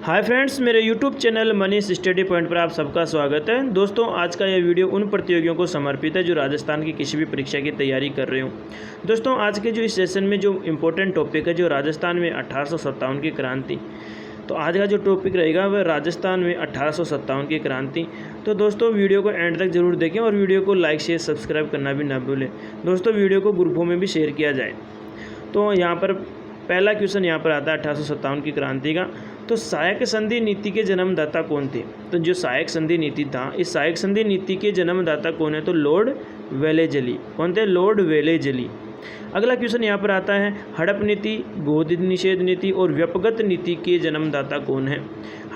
Hi friends, मेरे YouTube channel Manish study point पर आप सबका स्वागत है। दोस्तों, आज का यह वीडियो उन प्रतियोगियों को समर्पित है जो राजस्थान की किसी भी परीक्षा की तैयारी कर रहे हो। दोस्तों, आज के जो इस सेशन में जो इम्पोर्टेंट टॉपिक है, जो राजस्थान में 1857 की क्रांति, तो आज का जो टॉपिक रहेगा वह राजस्थान में 1857 की क्रांति। तो दोस्तों, वीडियो को एंड तक जरूर देखें और वीडियो को लाइक शेयर सब्सक्राइब करना भी ना भूलें। दोस्तों, वीडियो को ग्रुपों में भी शेयर किया जाए। तो यहाँ पर पहला क्वेश्चन यहाँ पर आता है 1857 की क्रांति का। तो सहायक संधि नीति के जन्मदाता कौन थे? तो जो सहायक संधि नीति था, इस सहायक संधि नीति के जन्मदाता कौन है? तो लॉर्ड वेलेजली। कौन थे? Lord Wellesley. अगला क्वेश्चन यहाँ पर आता है, हड़प नीति, गोद निषेध नीति और व्यपगत नीति के जन्मदाता कौन है?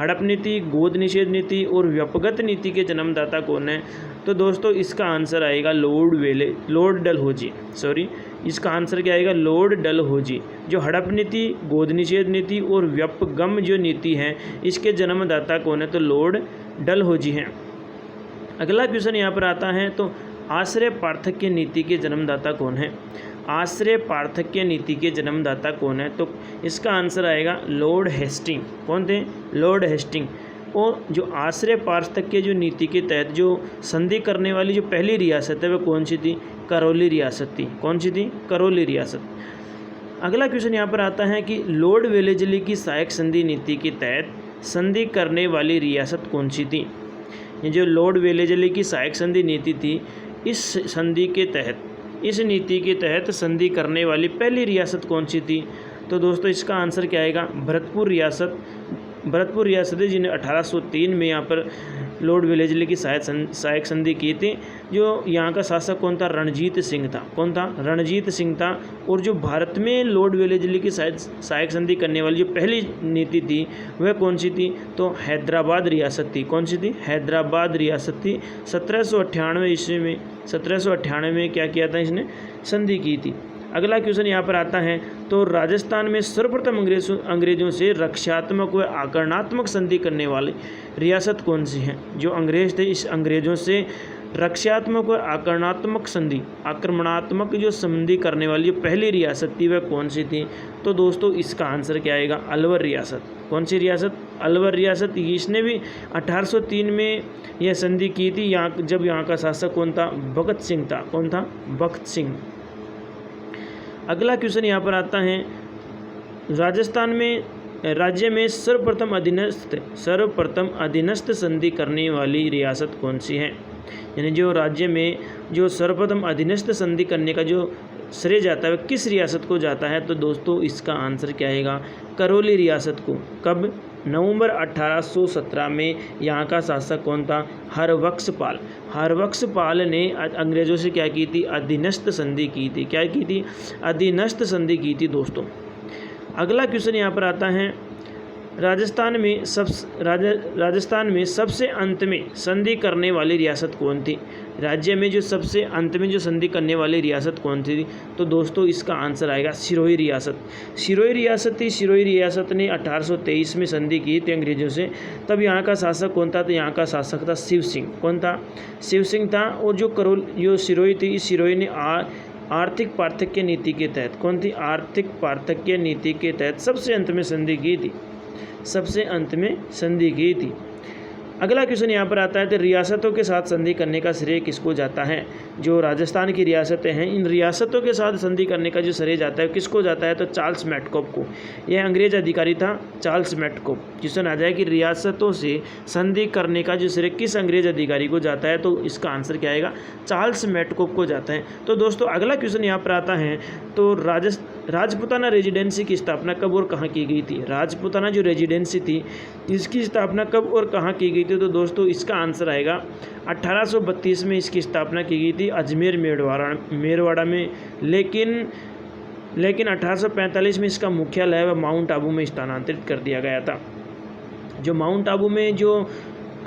हड़प नीति, गोद निषेध नीति और व्यपगत नीति के जन्मदाता कौन है? तो दोस्तों, इसका आंसर आएगा लॉर्ड डलहौजी। इसका आंसर क्या आएगा? लॉर्ड डलहौजी। जो हड़प नीति, गोद निषेध नीति और व्यपगम जो नीति है, इसके जन्मदाता कौन है? तो लॉर्ड डलहौजी हैं। अगला क्वेश्चन यहाँ पर आता है, तो आश्रय पार्थक्य नीति के जन्मदाता कौन है? आश्रय पार्थक्य नीति के जन्मदाता कौन है? तो इसका आंसर आएगा लॉर्ड हेस्टिंग। कौन थे? Lord Hastings. और जो आश्रय पार्थक्य जो नीति के तहत जो संधि करने वाली जो पहली रियासत है वह कौन सी थी? करौली रियासत थी। कौन सी थी? करौली रियासत। अगला क्वेश्चन यहाँ पर आता है कि लॉर्ड वेलेजली की सहायक संधि नीति के तहत संधि करने वाली रियासत कौन सी थी? ये जो लॉर्ड वेलेजली की सहायक संधि नीति थी, इस संधि के तहत, इस नीति के तहत संधि करने वाली पहली रियासत कौन सी थी? तो दोस्तों, इसका आंसर क्या आएगा? भरतपुर रियासत। भरतपुर रियासत है जिन्हें 1803 में यहाँ पर लॉर्ड वेलेजली की सहायक संधि की थी। जो यहाँ का शासक कौन था? रणजीत सिंह था। कौन था? रणजीत सिंह था। और जो भारत में लॉर्ड वेलेजली की सहायक संधि करने वाली जो पहली नीति थी वह कौन सी थी? तो हैदराबाद रियासत थी। कौन सी थी? हैदराबाद रियासत थी। 1798 ईस्वी में, 1798 में क्या किया था? इसने संधि की थी। अगला क्वेश्चन यहाँ पर आता है, तो राजस्थान में सर्वप्रथम अंग्रेजों से रक्षात्मक व आक्रमणात्मक संधि करने वाली रियासत कौन सी है? जो अंग्रेज थे, इस अंग्रेजों से रक्षात्मक व आक्रमणात्मक जो संधि करने वाली जो पहली रियासत थी वह कौन सी थी? तो दोस्तों, इसका आंसर क्या आएगा? अलवर रियासत। कौन सी रियासत? अलवर रियासत। इसने भी 1803 में यह संधि की थी। जब यहाँ का शासक कौन था? भगत सिंह था। कौन था? भगत सिंह। अगला क्वेश्चन यहाँ पर आता है, राजस्थान में राज्य में सर्वप्रथम अधीनस्थ संधि करने वाली रियासत कौन सी है? यानी जो राज्य में जो सर्वप्रथम अधीनस्थ संधि करने का जो श्रेय जाता है वह किस रियासत को जाता है? तो दोस्तों, इसका आंसर क्या आएगा? करौली रियासत को। कब? नवंबर 1817 में यहाँ का शासक कौन था? हरबख्शपाल। हरबख्शपाल ने अंग्रेजों से क्या की थी? अधीनस्थ संधि की थी। क्या की थी? अधीनस्थ संधि की थी दोस्तों। अगला क्वेश्चन यहाँ पर आता है, राजस्थान में सबसे अंत में संधि करने वाली रियासत कौन थी? राज्य में जो सबसे अंत में जो संधि करने वाली रियासत कौन थी? तो दोस्तों, इसका आंसर आएगा सिरोही रियासत। सिरोही रियासत थी। सिरोही रियासत ने 1823 में संधि की थी अंग्रेजों से। तब यहाँ का शासक कौन था? तो यहाँ का शासक था शिव सिंह। कौन था? शिव सिंह था। और जो सिरोही थी, इस सिरोही ने आर्थिक पार्थक्य नीति के तहत, कौन थी? आर्थिक पार्थक्य नीति के तहत सबसे अंत में संधि की थी। सबसे अंत में संधि की थी। अगला क्वेश्चन यहाँ पर आता है, तो रियासतों के साथ संधि करने का श्रेय किसको जाता है? जो राजस्थान की रियासतें हैं, इन रियासतों के साथ संधि करने का जो श्रेय जाता है किसको जाता है? तो चार्ल्स मैटकॉप को। यह अंग्रेज अधिकारी था, चार्ल्स मैटकॉप। क्वेश्चन आ जाए कि रियासतों से संधि करने का जो श्रेय किस अंग्रेज अधिकारी को जाता है? तो इसका आंसर क्या आएगा? चार्ल्स मैटकॉप को जाता है। तो दोस्तों, अगला क्वेश्चन यहाँ पर आता है, तो राजपूताना रेजिडेंसी की स्थापना कब और कहाँ की गई थी? राजपूताना जो रेजिडेंसी थी, इसकी स्थापना कब और कहाँ की गई थी? तो दोस्तों, इसका आंसर आएगा 1832 में इसकी स्थापना की गई थी अजमेर मेरवाड़ा में। लेकिन 1845 में इसका मुख्यालय वह माउंट आबू में स्थानांतरित कर दिया गया था। जो माउंट आबू में जो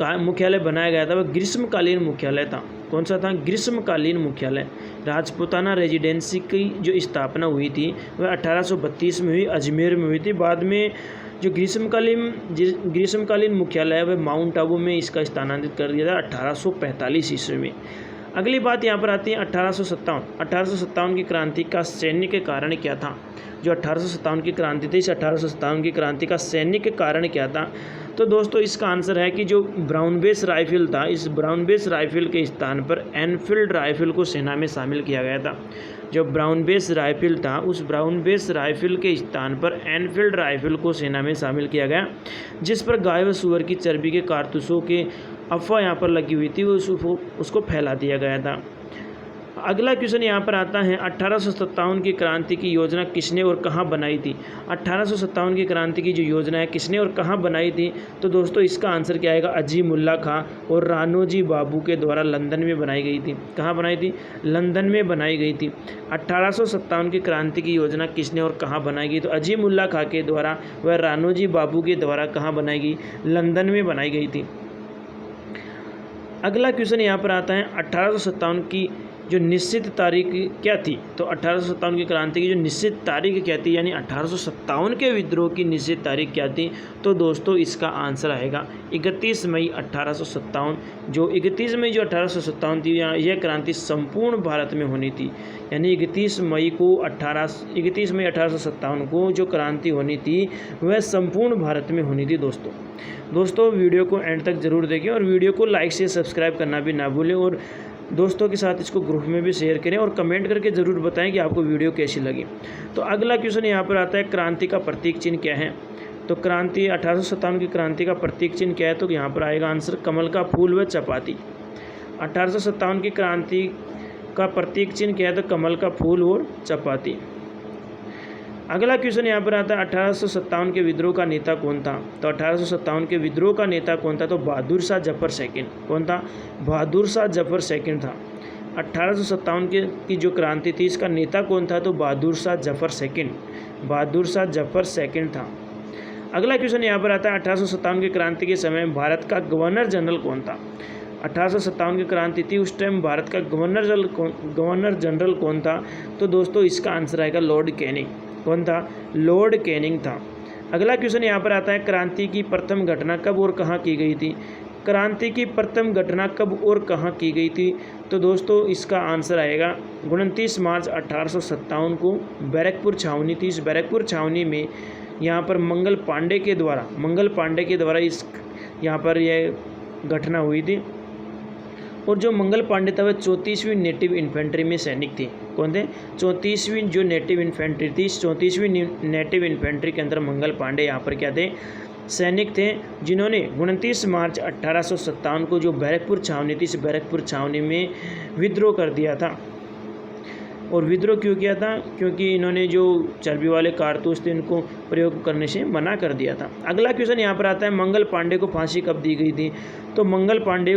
मुख्यालय बनाया गया था वह ग्रीष्मकालीन मुख्यालय था। कौन सा था? ग्रीष्मकालीन मुख्यालय। राजपूताना रेजिडेंसी की जो स्थापना हुई थी वह 1832 में हुई, अजमेर में हुई थी। बाद में जो ग्रीष्मकालीन मुख्यालय है वह माउंट आबू में इसका स्थानांतरित कर दिया था 1845 ईस्वी में। अगली बात यहाँ पर आती है 1857 की क्रांति का सैनिक कारण क्या था। जो 1857 की क्रांति थी, इस 1857 की क्रांति का सैनिक कारण क्या था। तो दोस्तों इसका आंसर है कि जो ब्राउन बेस राइफल था, इस ब्राउन बेस राइफल के स्थान पर एनफील्ड राइफल को सेना में शामिल किया गया था। जो ब्राउन बेस राइफल था, उस ब्राउन बेस राइफल के स्थान पर एनफील्ड राइफल को सेना में शामिल किया गया, जिस पर गाय व सूअर की चर्बी के कारतूसों के अफवाह यहाँ पर लगी हुई थी, उसको फैला दिया गया था। अगला क्वेश्चन यहाँ पर आता है 1857 की क्रांति की योजना किसने और कहाँ बनाई थी। 1857 की क्रांति की जो योजना है किसने और कहाँ बनाई थी। तो दोस्तों इसका आंसर क्या आएगा, अजीमुल्ला खां और रानोजी बाबू के द्वारा लंदन में बनाई गई थी। कहाँ बनाई थी, लंदन में बनाई गई थी। 1857 की क्रांति की योजना किसने और कहाँ बनाई गई, तो अजीमुल्ला खां के द्वारा व रानोजी बाबू के द्वारा कहाँ बनाई गई, लंदन में बनाई गई थी। अगला क्वेश्चन यहाँ पर आता है 1857 की जो निश्चित तारीख क्या थी। तो 1857 की क्रांति की जो निश्चित तारीख क्या थी, यानी 1857 के विद्रोह की निश्चित तारीख क्या थी। तो दोस्तों इसका आंसर आएगा 31 मई 1857। जो 31 मई जो 1857 थी, यह क्रांति संपूर्ण भारत में होनी थी। यानी 31 मई 1857 को जो क्रांति होनी थी वह संपूर्ण भारत में होनी थी। दोस्तों वीडियो को एंड तक ज़रूर देखें और वीडियो को लाइक से सब्सक्राइब करना भी ना भूलें, और दोस्तों के साथ इसको ग्रुप में भी शेयर करें और कमेंट करके ज़रूर बताएं कि आपको वीडियो कैसी लगी। तो अगला क्वेश्चन यहाँ पर आता है, क्रांति का प्रतीक चिन्ह क्या है। तो क्रांति 1857 की क्रांति का प्रतीक चिन्ह क्या है। तो यहाँ पर आएगा आंसर कमल का फूल व चपाती। 1857 की क्रांति का प्रतीक चिन्ह क्या है, तो कमल का फूल और चपाती। अगला क्वेश्चन यहाँ पर आता है 1857 के विद्रोह का नेता कौन था। तो 1857 के विद्रोह का नेता कौन था, तो बहादुर शाह जफर सेकंड। कौन था, बहादुर शाह जफर सेकंड था। 1857 की जो क्रांति थी इसका नेता कौन था, तो बहादुर शाह जफर सेकंड। बहादुर शाह जफर सेकंड था। अगला क्वेश्चन यहाँ पर आता है 1857 की क्रांति के समय भारत का गवर्नर जनरल कौन था। 1857 की क्रांति थी, उस टाइम भारत का गवर्नर जनरल कौन था। तो दोस्तों इसका आंसर आएगा लॉर्ड कैनिंग। कौन था, लॉर्ड कैनिंग था। अगला क्वेश्चन यहाँ पर आता है, क्रांति की प्रथम घटना कब और कहाँ की गई थी। क्रांति की प्रथम घटना कब और कहाँ की गई थी। तो दोस्तों इसका आंसर आएगा 29 मार्च 1857 को बैरकपुर छावनी थी। इस बैरकपुर छावनी में यहाँ पर मंगल पांडे के द्वारा इस यहाँ पर यह घटना हुई थी। और जो मंगल पांडे था वह 34वीं नेटिव इन्फेंट्री में सैनिक थे। कौन थे, 34वीं जो नेटिव इन्फेंट्री थी, 34वीं नेटिव इन्फेंट्री के अंदर मंगल पांडे यहाँ पर क्या थे, सैनिक थे, जिन्होंने 29 मार्च 1857 को जो बैरकपुर छावनी थी, इस बैरकपुर छावनी में विद्रोह कर दिया था। और विद्रोह क्यों किया था, क्योंकि इन्होंने जो चर्बी वाले कारतूस थे इनको प्रयोग करने से मना कर दिया था। अगला क्वेश्चन यहाँ पर आता है, मंगल पांडे को फांसी कब दी गई थी। तो मंगल पांडे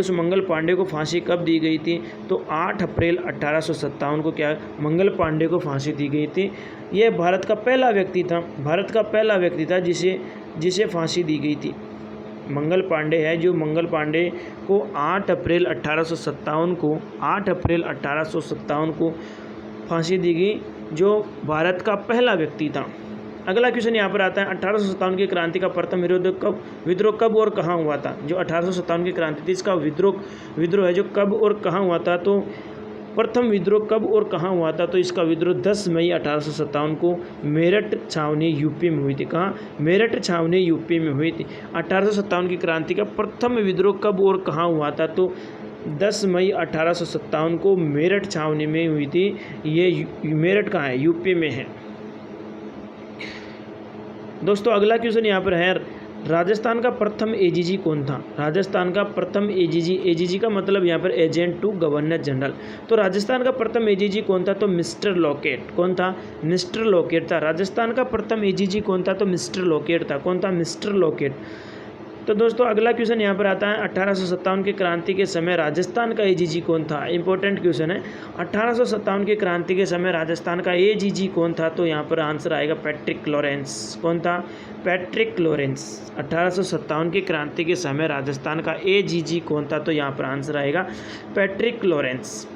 को फांसी कब दी गई थी। तो 8 अप्रैल 1857 को क्या मंगल पांडे को फांसी दी गई थी। यह भारत का पहला व्यक्ति था जिसे फांसी दी गई थी। मंगल पांडे है, जो मंगल पांडे को 8 अप्रैल 1857 को फांसी दी गई, जो भारत का पहला व्यक्ति था। अगला क्वेश्चन यहाँ पर आता है, 1857 की क्रांति का प्रथम विद्रोह कब और कहाँ हुआ था। जो 1857 की क्रांति थी इसका विद्रोह है जो कब और कहाँ हुआ था। तो प्रथम विद्रोह कब और कहाँ हुआ था। तो इसका विद्रोह 10 मई 1857 को मेरठ छावनी यूपी में हुई थी। कहाँ, मेरठ छावनी यूपी में हुई थी। 1857 की क्रांति का प्रथम विद्रोह कब और कहाँ हुआ था। तो 10 मई 1857 को मेरठ छावनी में हुई थी। ये मेरठ कहाँ है, यूपी में है। दोस्तों अगला क्वेश्चन यहाँ पर है, राजस्थान का प्रथम एजीजी कौन था। राजस्थान का प्रथम एजीजी का मतलब यहाँ पर एजेंट टू गवर्नर जनरल। तो राजस्थान का प्रथम एजीजी कौन था। तो मिस्टर लॉकेट। कौन था, मिस्टर लॉकेट था। राजस्थान का प्रथम एजीजी कौन था। तो मिस्टर लॉकेट था। कौन था, मिस्टर लॉकेट। तो दोस्तों अगला क्वेश्चन यहाँ पर आता है, 1857 की क्रांति के समय राजस्थान का एजीजी कौन था। इंपॉर्टेंट क्वेश्चन है, 1857 की क्रांति के समय राजस्थान का एजीजी कौन था। तो यहाँ पर आंसर आएगा पैट्रिक लॉरेंस। कौन था, पैट्रिक लॉरेंस। 1857 की क्रांति के समय राजस्थान का एजीजी कौन था। तो यहाँ पर आंसर आएगा पैट्रिक लॉरेंस।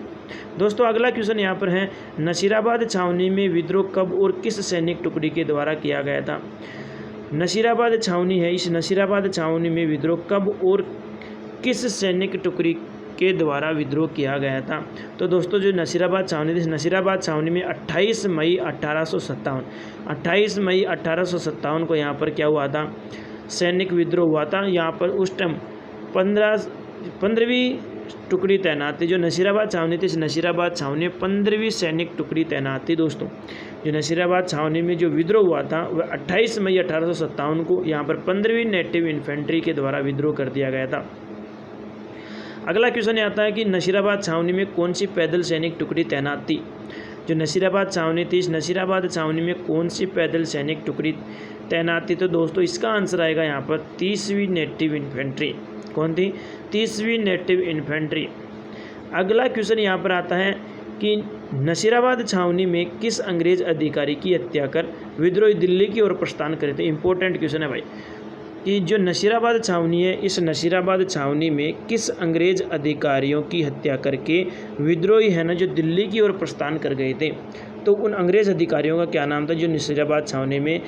दोस्तों अगला क्वेश्चन यहाँ पर है, नसीराबाद छावनी में विद्रोह कब और किस सैनिक टुकड़ी के द्वारा किया गया था। नसीराबाद छावनी है, इस नसीराबाद छावनी में विद्रोह कब और किस सैनिक के द्वारा विद्रोह किया गया था। तो दोस्तों जो नसीराबाद छावनी थी, नसीराबाद छावनी में 28 मई 1857 को यहाँ पर क्या हुआ था, सैनिक विद्रोह हुआ था। यहाँ पर उस टाइम 15वीं टुकड़ी तैनात थी। जो नसीराबाद छावनी थी, इस नसीराबाद छावनी में 15वीं सैनिक टुकड़ी तैनात थी। दोस्तों जो नसीराबाद छावनी में जो विद्रोह हुआ था वह 28 मई 1857 को यहाँ पर 15वीं नेटिव इन्फेंट्री के द्वारा विद्रोह कर दिया गया था। अगला क्वेश्चन आता है कि नसीराबाद छावनी में कौन सी पैदल सैनिक टुकड़ी तैनात थी। जो नसीराबाद छावनी थी, इस नसीराबाद छावनी में कौन सी पैदल सैनिक टुकड़ी तैनात थी। तो दोस्तों इसका आंसर आएगा यहाँ पर 30वीं नेटिव इन्फेंट्री। कौन थी? 30वीं नेटिव इन्फेंट्री। अगला क्वेश्चन यहाँ पर आता है कि नसीराबाद छावनी में किस अंग्रेज अधिकारी की हत्या कर विद्रोही दिल्ली की ओर प्रस्थान करे थे। इंपॉर्टेंट क्वेश्चन है भाई कि जो नसीराबाद छावनी है, इस नसीराबाद छावनी में किस अंग्रेज अधिकारियों की हत्या करके विद्रोही है ना जो दिल्ली की ओर प्रस्थान कर गए थे। तो उन अंग्रेज अधिकारियों का क्या नाम था जो नसीराबाद छावनी में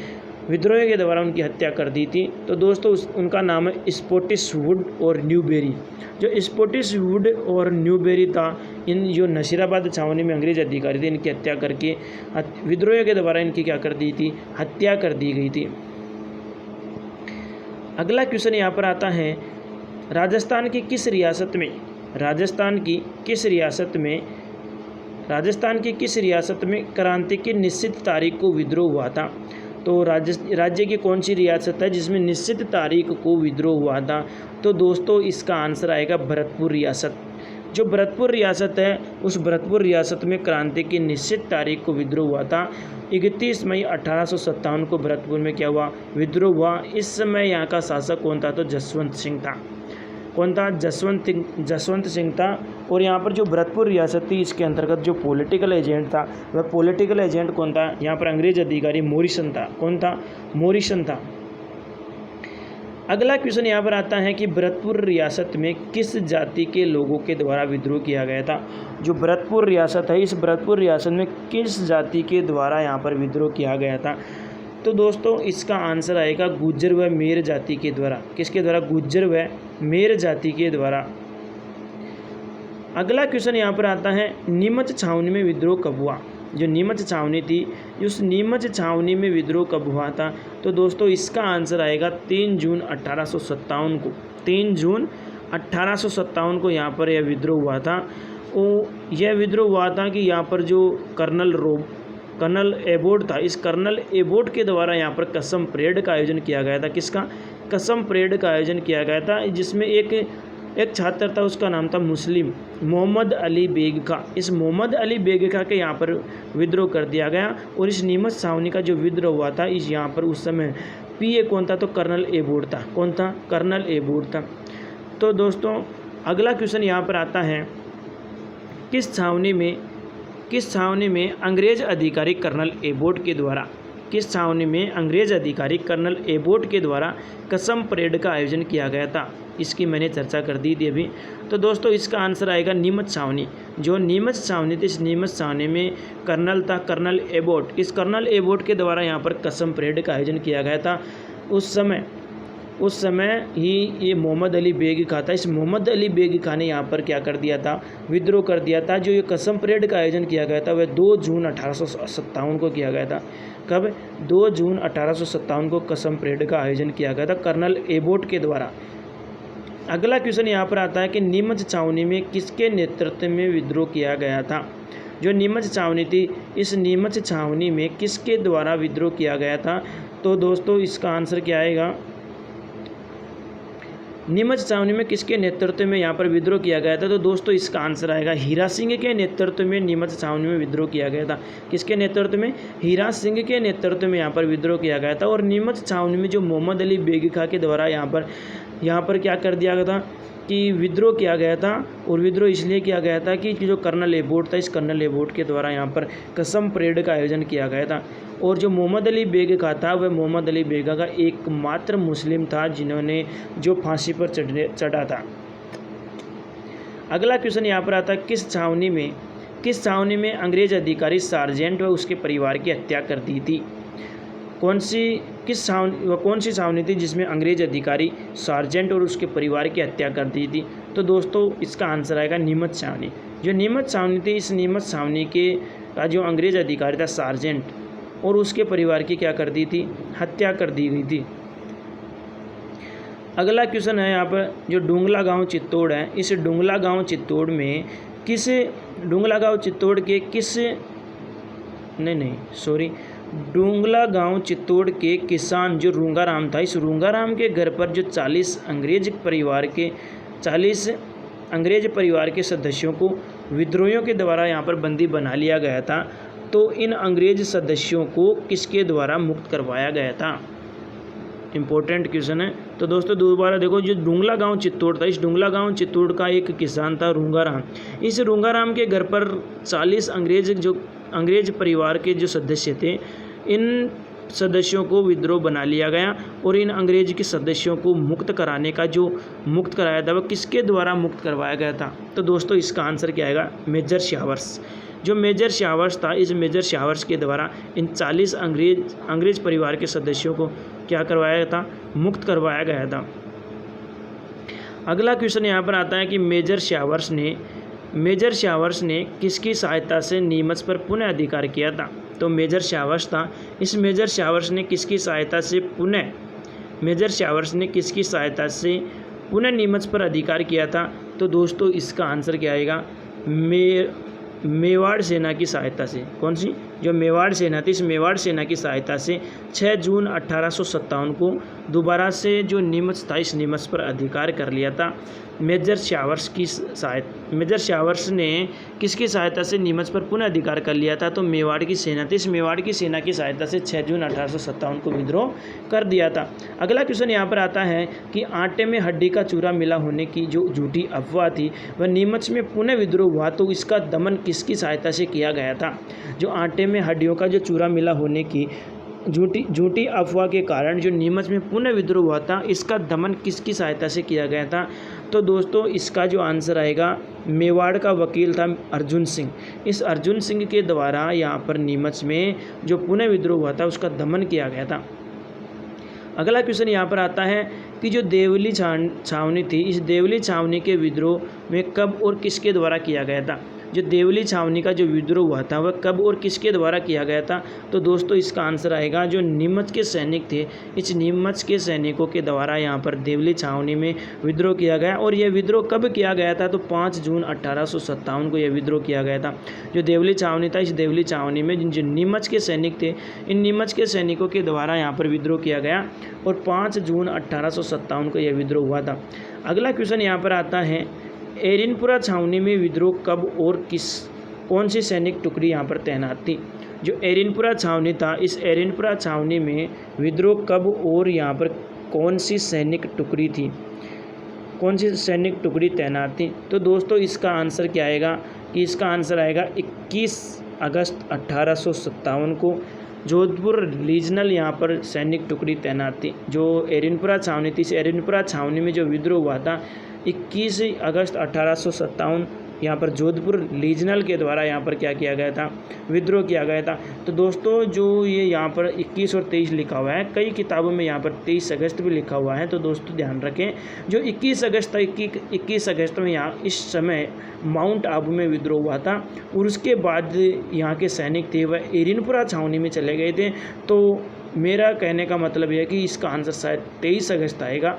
विद्रोह के द्वारा उनकी हत्या कर दी थी। तो दोस्तों उनका नाम है स्पॉटिसवुड और न्यूबेरी। जो स्पॉटिसवुड और न्यूबेरी था, इन जो नसीराबाद छावनी में अंग्रेज अधिकारी थे, इनकी हत्या करके विद्रोह के द्वारा इनकी क्या कर दी थी, हत्या कर दी गई थी। अगला क्वेश्चन यहाँ पर आता है राजस्थान की किस रियासत में क्रांति की निश्चित तारीख को विद्रोह हुआ था। तो राज्य की कौन सी रियासत है जिसमें निश्चित तारीख को विद्रोह हुआ था। तो दोस्तों इसका आंसर आएगा भरतपुर रियासत। जो भरतपुर रियासत है, उस भरतपुर रियासत में क्रांति की निश्चित तारीख को विद्रोह हुआ था। 31 मई 1857 को भरतपुर में क्या हुआ, विद्रोह हुआ। इस समय यहाँ का शासक कौन था, तो जसवंत सिंह था। कौन था? जसवंत सिंह था। और यहाँ पर जो भरतपुर रियासत थी, इसके अंतर्गत जो पॉलिटिकल एजेंट था, वह पॉलिटिकल एजेंट कौन था, यहाँ पर अंग्रेज अधिकारी मॉरिसन था। कौन था? मॉरिसन था। अगला क्वेश्चन यहाँ पर आता है कि भरतपुर रियासत में किस जाति के लोगों के द्वारा विद्रोह किया गया था। जो भरतपुर रियासत है, इस भरतपुर रियासत में किस जाति के द्वारा यहाँ पर विद्रोह किया गया था। तो दोस्तों इसका आंसर आएगा गुज्जर व मेर जाति के द्वारा। किसके द्वारा? गुज्जर व मेर जाति के द्वारा। अगला क्वेश्चन यहाँ पर आता है नीमच छावनी में विद्रोह कब हुआ। जो नीमच छावनी थी, उस नीमच छावनी में विद्रोह कब हुआ था। तो दोस्तों इसका आंसर आएगा 3 जून 1857 को। 3 जून 1857 को यहाँ पर यह विद्रोह हुआ था। और यह विद्रोह हुआ था कि यहाँ पर जो कर्नल एबोट था, इस कर्नल एबोट के द्वारा यहाँ पर कसम परेड का आयोजन किया गया था। किसका? कसम परेड का आयोजन किया गया था, जिसमें एक छात्र था, उसका नाम था मुस्लिम मोहम्मद अली बेग का। इस मोहम्मद अली बेग का के यहाँ पर विद्रोह कर दिया गया। और इस नीमच छावनी का जो विद्रोह हुआ था, इस यहाँ पर उस समय पीए कौन था, तो कर्नल एबोट था। कौन था? कर्नल एबोट था। तो दोस्तों अगला क्वेश्चन यहाँ पर आता है किस छावनी में अंग्रेज अधिकारी कर्नल एबोट के द्वारा कसम परेड का आयोजन किया गया था। इसकी मैंने चर्चा कर दी थी अभी। तो दोस्तों इसका आंसर आएगा नीमच छावनी। जो नीमच छावनी थी, इस नीमच छावनी में कर्नल था कर्नल एबोट। इस कर्नल एबोट के द्वारा यहाँ पर कसम परेड का आयोजन किया गया था। उस समय ही ये मोहम्मद अली बेग खा था। इस मोहम्मद अली बेग खा ने यहाँ पर क्या कर दिया था, विद्रोह कर दिया था। जो ये कसम परेड का आयोजन किया गया था वह 2 जून 1857 को किया गया था। कब? 2 जून 1857 को कसम परेड का आयोजन किया गया था कर्नल एबोट के द्वारा। अगला क्वेश्चन यहाँ पर आता है कि नीमच छावनी में किसके नेतृत्व में विद्रोह किया गया था। जो नीमच छावनी थी, इस नीमच छावनी में किसके द्वारा विद्रोह किया गया था। तो दोस्तों इसका आंसर क्या आएगा, नीमच छावनी में किसके नेतृत्व में यहाँ पर विद्रोह किया गया था। तो दोस्तों इसका आंसर आएगा हीरा सिंह के नेतृत्व में नीमच छावनी में विद्रोह किया गया था। किसके नेतृत्व में? हीरा सिंह के नेतृत्व में यहाँ पर विद्रोह किया गया था। और नीमच छावनी में जो मोहम्मद अली बेग खा के द्वारा यहाँ पर क्या कर दिया गया था कि विद्रोह किया गया था। और विद्रोह इसलिए किया गया था कि जो कर्नल एबोट था, इस कर्नल एबोट के द्वारा यहाँ पर कसम परेड का आयोजन किया गया था। और जो मोहम्मद अली बेग का था, वह मोहम्मद अली बेगा का एकमात्र मुस्लिम था जिन्होंने जो फांसी पर चढ़ा था। अगला क्वेश्चन यहाँ पर आता है किस छावनी में अंग्रेज अधिकारी सार्जेंट व उसके परिवार की हत्या कर दी थी। कौन सी कौन सी छावनी थी जिसमें अंग्रेज अधिकारी सार्जेंट और उसके परिवार की हत्या कर दी थी? तो दोस्तों इसका आंसर आएगा नीमच छावनी। जो नीमच छावनी थी, इस नीमच छावनी के का जो अंग्रेज अधिकारी था सार्जेंट और उसके परिवार की क्या कर दी थी? हत्या कर दी गई थी। अगला क्वेश्चन है यहाँ पर, जो डुंगला गांव चित्तौड़ है, इस डुंगला गांव चित्तौड़ में डुंगला गांव चित्तौड़ के डुंगला गांव चित्तौड़ के किसान जो रूंगाराम था, इस रूंगाराम के घर पर जो 40 अंग्रेज परिवार के सदस्यों को विद्रोहियों के द्वारा यहाँ पर बंदी बना लिया गया था। तो इन अंग्रेज सदस्यों को किसके द्वारा मुक्त करवाया गया था? इंपॉर्टेंट क्वेश्चन है। तो दोस्तों दोबारा देखो, जो डुंगला गांव चित्तौड़ था, इस डुंगला गांव चित्तौड़ का एक किसान था रूंगाराम। इस रूंगाराम के घर पर 40 अंग्रेज परिवार के जो सदस्य थे, इन सदस्यों को विद्रोह बना लिया गया और इन अंग्रेज के सदस्यों को मुक्त कराया था, वह किसके द्वारा मुक्त करवाया गया था? तो दोस्तों इसका आंसर क्या आएगा? Major Showers. जो मेजर शावर्स था, इस मेजर शावर्स के द्वारा इन 40 अंग्रेज परिवार के सदस्यों को क्या करवाया था? मुक्त करवाया गया था। अगला क्वेश्चन यहाँ पर आता है कि मेजर शावर्स ने किसकी सहायता से नीमच पर पुनः अधिकार किया था? तो मेजर शावर्स था, इस मेजर शावर्स ने किसकी सहायता से पुनः नीमच पर अधिकार किया था? तो दोस्तों इसका आंसर क्या आएगा? मेवाड़ सेना की सहायता से। कौन सी? जो मेवाड़ सेना थी, इस मेवाड़ सेना की सहायता से 6 जून 1857 को दोबारा से जो नीमच था, इस नीमच पर अधिकार कर लिया था। मेजर शावर्स ने किसकी सहायता से नीमच पर पुनः अधिकार कर लिया था? तो मेवाड़ की सेना थी, इस मेवाड़ की सेना की सहायता से 6 जून 1857 को विद्रोह कर दिया था। अगला क्वेश्चन यहाँ पर आता है कि आटे में हड्डी का चूरा मिला होने की जो झूठी अफवाह थी, वह नीमच में पुनः विद्रोह हुआ, तो इसका दमन किसकी सहायता से किया गया था? जो आटे में हड्डियों का जो चूरा मिला होने की झूठी अफवाह के कारण जो नीमच में पुनः विद्रोह हुआ था, इसका दमन किसकी सहायता से किया गया था? तो दोस्तों इसका जो आंसर आएगा, मेवाड़ का वकील था अर्जुन सिंह। इस अर्जुन सिंह के द्वारा यहाँ पर नीमच में जो पुनः विद्रोह हुआ था, उसका दमन किया गया था। अगला क्वेश्चन यहाँ पर आता है कि जो देवली छावनी थी, इस देवली छावनी के विद्रोह में कब और किसके द्वारा किया गया था? जो देवली छावनी का जो विद्रोह हुआ था, वह कब और किसके द्वारा किया गया था? तो दोस्तों इसका आंसर आएगा, जो नीमच के सैनिक थे, इस नीमच के सैनिकों के द्वारा यहाँ पर देवली छावनी में विद्रोह किया गया। और यह विद्रोह कब किया गया था? तो 5 जून 1857 को यह विद्रोह किया गया था। जो देवली छावनी था, इस देवली छावनी में जो नीमच के सैनिक थे, इन नीमच के सैनिकों के द्वारा यहाँ पर विद्रोह किया गया और 5 जून 1857 को यह विद्रोह हुआ था। अगला क्वेश्चन यहाँ पर आता है, एरिनपुरा छावनी में विद्रोह कब और कौन सी सैनिक टुकड़ी यहाँ पर तैनात थी? जो एरिनपुरा छावनी था, इस एरिनपुरा छावनी में विद्रोह कब और यहाँ पर कौन सी सैनिक टुकड़ी तैनात थी? तो दोस्तों इसका आंसर क्या आएगा कि इसका आंसर आएगा 21 अगस्त 1857 को जोधपुर रीजनल यहाँ पर सैनिक टुकड़ी तैनात थी। जो एरिनपुरा छावनी थी, इस एरिनपुरा छावनी में जो विद्रोह हुआ था 21 अगस्त 1857 यहाँ पर जोधपुर रीजनल के द्वारा यहाँ पर क्या किया गया था? विद्रोह किया गया था। तो दोस्तों जो ये यहाँ पर 21 और 23 लिखा हुआ है, कई किताबों में यहाँ पर 23 अगस्त भी लिखा हुआ है, तो दोस्तों ध्यान रखें। जो 21 अगस्त में यहाँ इस समय माउंट आबू में विद्रोह हुआ था और उसके बाद यहाँ के सैनिक थे वह एरिनपुरा छावनी में चले गए थे। तो मेरा कहने का मतलब यह है कि इसका आंसर शायद 23 अगस्त आएगा।